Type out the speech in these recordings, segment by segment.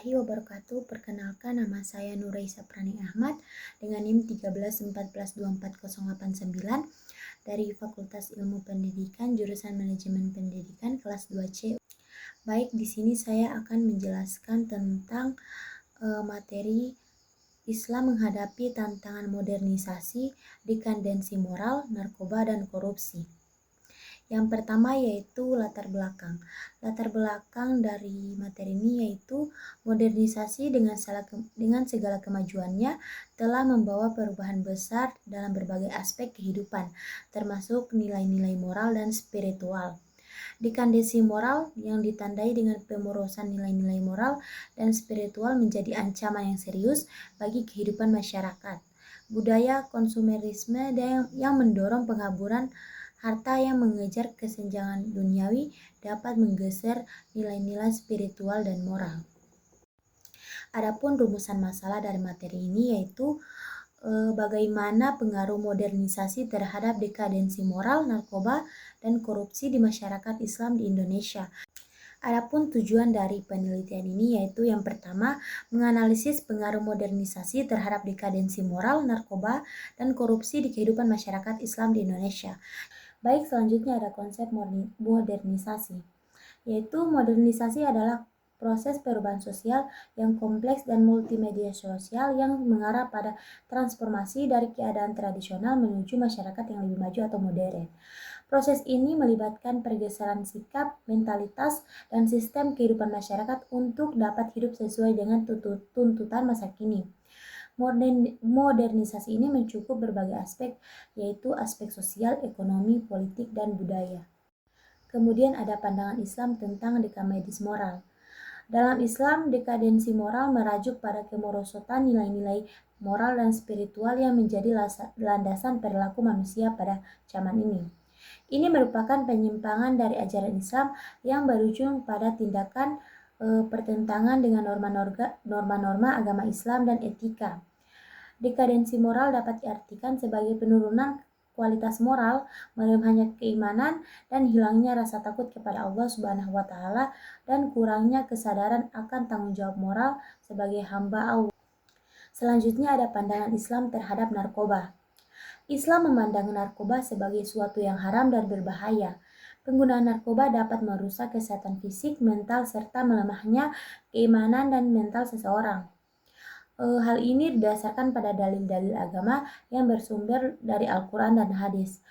warahmatullahi wabarakatuh. Perkenalkan, nama saya Nuraisa Prani Ahmad dengan NIM 1314240889 dari Fakultas Ilmu Pendidikan jurusan Manajemen Pendidikan kelas 2C. Baik, di sini saya akan menjelaskan tentang materi Islam menghadapi tantangan modernisasi, dekadensi moral, narkoba, dan korupsi. Yang pertama yaitu latar belakang. Latar belakang dari materi ini yaitu modernisasi dengan segala kemajuannya telah membawa perubahan besar dalam berbagai aspek kehidupan, termasuk nilai-nilai moral dan spiritual. Dekadensi moral yang ditandai dengan pemorosan nilai-nilai moral dan spiritual menjadi ancaman yang serius bagi kehidupan masyarakat. Budaya konsumerisme yang mendorong penghaburan harta yang mengejar kesenjangan duniawi dapat menggeser nilai-nilai spiritual dan moral. Adapun rumusan masalah dari materi ini yaitu bagaimana pengaruh modernisasi terhadap dekadensi moral, narkoba, dan korupsi di masyarakat Islam di Indonesia. Adapun tujuan dari penelitian ini yaitu yang pertama, menganalisis pengaruh modernisasi terhadap dekadensi moral, narkoba, dan korupsi di kehidupan masyarakat Islam di Indonesia. Baik, selanjutnya ada konsep modernisasi, yaitu modernisasi adalah proses perubahan sosial yang kompleks dan multimedia sosial yang mengarah pada transformasi dari keadaan tradisional menuju masyarakat yang lebih maju atau modern. Proses ini melibatkan pergeseran sikap, mentalitas, dan sistem kehidupan masyarakat untuk dapat hidup sesuai dengan tuntutan masa kini. Modernisasi ini mencakup berbagai aspek, yaitu aspek sosial, ekonomi, politik, dan budaya. Kemudian ada pandangan Islam tentang dekadensi moral. Dalam Islam, dekadensi moral merujuk pada kemerosotan nilai-nilai moral dan spiritual yang menjadi landasan perilaku manusia pada zaman ini. Ini merupakan penyimpangan dari ajaran Islam yang berujung pada tindakan pertentangan dengan norma-norma agama Islam dan etika. Dekadensi moral dapat diartikan sebagai penurunan kualitas moral, melemahnya keimanan, dan hilangnya rasa takut kepada Allah Subhanahu wa Ta'ala, dan kurangnya kesadaran akan tanggung jawab moral sebagai hamba Allah. Selanjutnya ada pandangan Islam terhadap narkoba. Islam memandang narkoba sebagai suatu yang haram dan berbahaya. Penggunaan narkoba dapat merusak kesehatan fisik, mental, serta melemahnya keimanan dan mental seseorang. Hal ini didasarkan pada dalil-dalil agama yang bersumber dari Al-Quran dan hadis.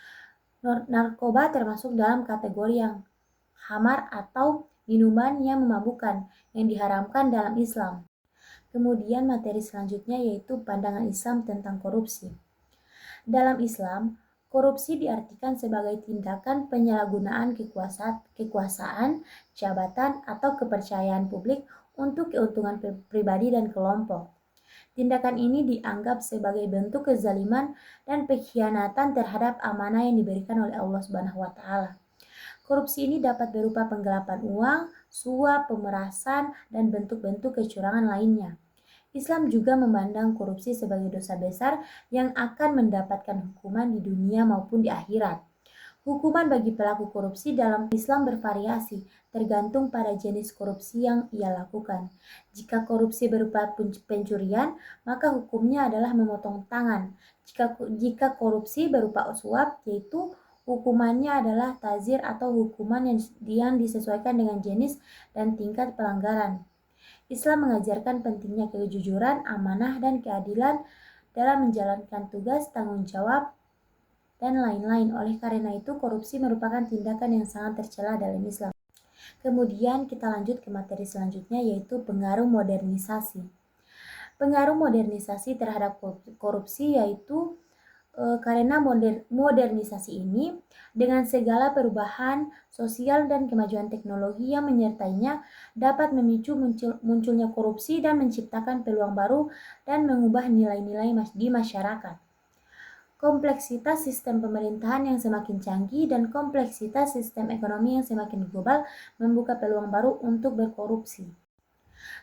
Narkoba termasuk dalam kategori yang khamar atau minuman yang memabukkan yang diharamkan dalam Islam. Kemudian materi selanjutnya yaitu pandangan Islam tentang korupsi. Dalam Islam, korupsi diartikan sebagai tindakan penyalahgunaan kekuasaan, jabatan, atau kepercayaan publik untuk keuntungan pribadi dan kelompok. Tindakan ini dianggap sebagai bentuk kezaliman dan pengkhianatan terhadap amanah yang diberikan oleh Allah Subhanahu wa Ta'ala. Korupsi ini dapat berupa penggelapan uang, suap, pemerasan, dan bentuk-bentuk kecurangan lainnya. Islam juga memandang korupsi sebagai dosa besar yang akan mendapatkan hukuman di dunia maupun di akhirat. Hukuman bagi pelaku korupsi dalam Islam bervariasi, tergantung pada jenis korupsi yang ia lakukan. Jika korupsi berupa pencurian, maka hukumnya adalah memotong tangan. Jika korupsi berupa suap, yaitu hukumannya adalah tazir atau hukuman yang disesuaikan dengan jenis dan tingkat pelanggaran. Islam mengajarkan pentingnya kejujuran, amanah, dan keadilan dalam menjalankan tugas, tanggung jawab, dan lain-lain. Oleh karena itu, korupsi merupakan tindakan yang sangat tercela dalam Islam. Kemudian kita lanjut ke materi selanjutnya yaitu pengaruh modernisasi. Pengaruh modernisasi terhadap korupsi yaitu karena modernisasi ini dengan segala perubahan sosial dan kemajuan teknologi yang menyertainya dapat memicu munculnya korupsi dan menciptakan peluang baru dan mengubah nilai-nilai di masyarakat. Kompleksitas sistem pemerintahan yang semakin canggih dan kompleksitas sistem ekonomi yang semakin global membuka peluang baru untuk berkorupsi.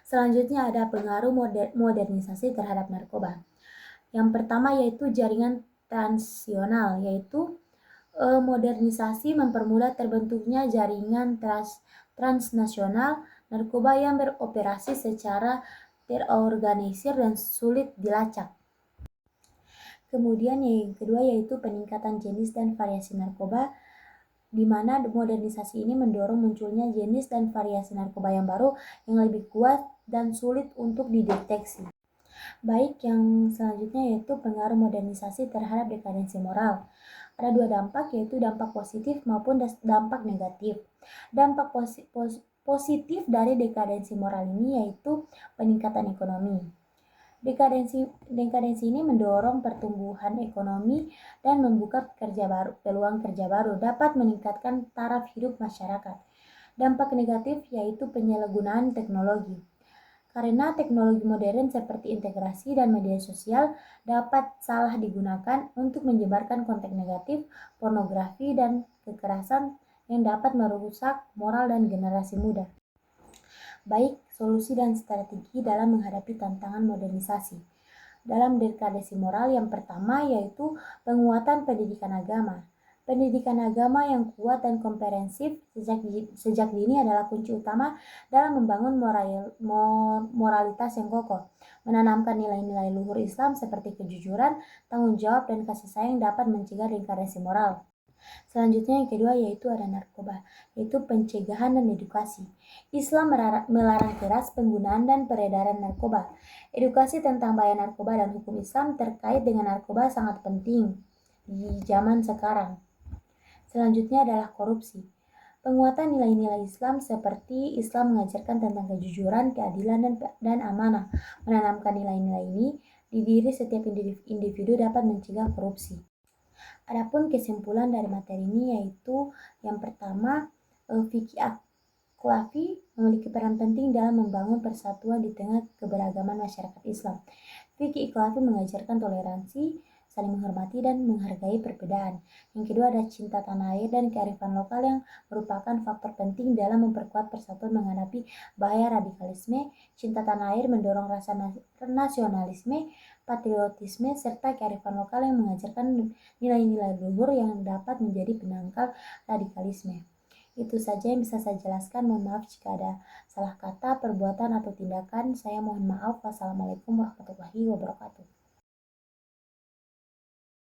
Selanjutnya ada pengaruh modernisasi terhadap narkoba. Yang pertama yaitu jaringan transnasional, yaitu modernisasi mempermudah terbentuknya jaringan transnasional narkoba yang beroperasi secara terorganisir dan sulit dilacak. Kemudian yang kedua yaitu peningkatan jenis dan variasi narkoba, di mana modernisasi ini mendorong munculnya jenis dan variasi narkoba yang baru yang lebih kuat dan sulit untuk dideteksi. Baik, yang selanjutnya yaitu pengaruh modernisasi terhadap dekadensi moral. Ada dua dampak, yaitu dampak positif maupun dampak negatif. Dampak positif dari dekadensi moral ini yaitu peningkatan ekonomi. Dekadensi ini mendorong pertumbuhan ekonomi dan membuka peluang kerja baru, dapat meningkatkan taraf hidup masyarakat. Dampak negatif yaitu penyalahgunaan teknologi. Karena teknologi modern seperti integrasi dan media sosial dapat salah digunakan untuk menyebarkan konten negatif, pornografi, dan kekerasan yang dapat merusak moral dan generasi muda. Baik, solusi dan strategi dalam menghadapi tantangan modernisasi. Dalam dekadensi moral yang pertama yaitu penguatan pendidikan agama. Pendidikan agama yang kuat dan komprehensif sejak dini adalah kunci utama dalam membangun moralitas yang kokoh, menanamkan nilai-nilai luhur Islam seperti kejujuran, tanggung jawab, dan kasih sayang dapat mencegah degradasi moral. Selanjutnya yang kedua yaitu ada narkoba, yaitu pencegahan dan edukasi. Islam melarang keras penggunaan dan peredaran narkoba. Edukasi tentang bahaya narkoba dan hukum Islam terkait dengan narkoba sangat penting di zaman sekarang. Selanjutnya adalah korupsi. Penguatan nilai-nilai Islam seperti Islam mengajarkan tentang kejujuran, keadilan, dan amanah. Menanamkan nilai-nilai ini di diri setiap individu dapat mencegah korupsi. Adapun kesimpulan dari materi ini yaitu yang pertama, fikih akhlafi memiliki peran penting dalam membangun persatuan di tengah keberagaman masyarakat Islam. Fikih akhlafi mengajarkan toleransi, saling menghormati dan menghargai perbedaan. Yang kedua ada cinta tanah air dan kearifan lokal yang merupakan faktor penting dalam memperkuat persatuan menghadapi bahaya radikalisme. Cinta tanah air mendorong rasa nasionalisme, patriotisme, serta kearifan lokal yang mengajarkan nilai-nilai luhur yang dapat menjadi penangkal radikalisme. Itu saja yang bisa saya jelaskan. Mohon maaf jika ada salah kata, perbuatan, atau tindakan. Saya mohon maaf. Wassalamualaikum warahmatullahi wabarakatuh.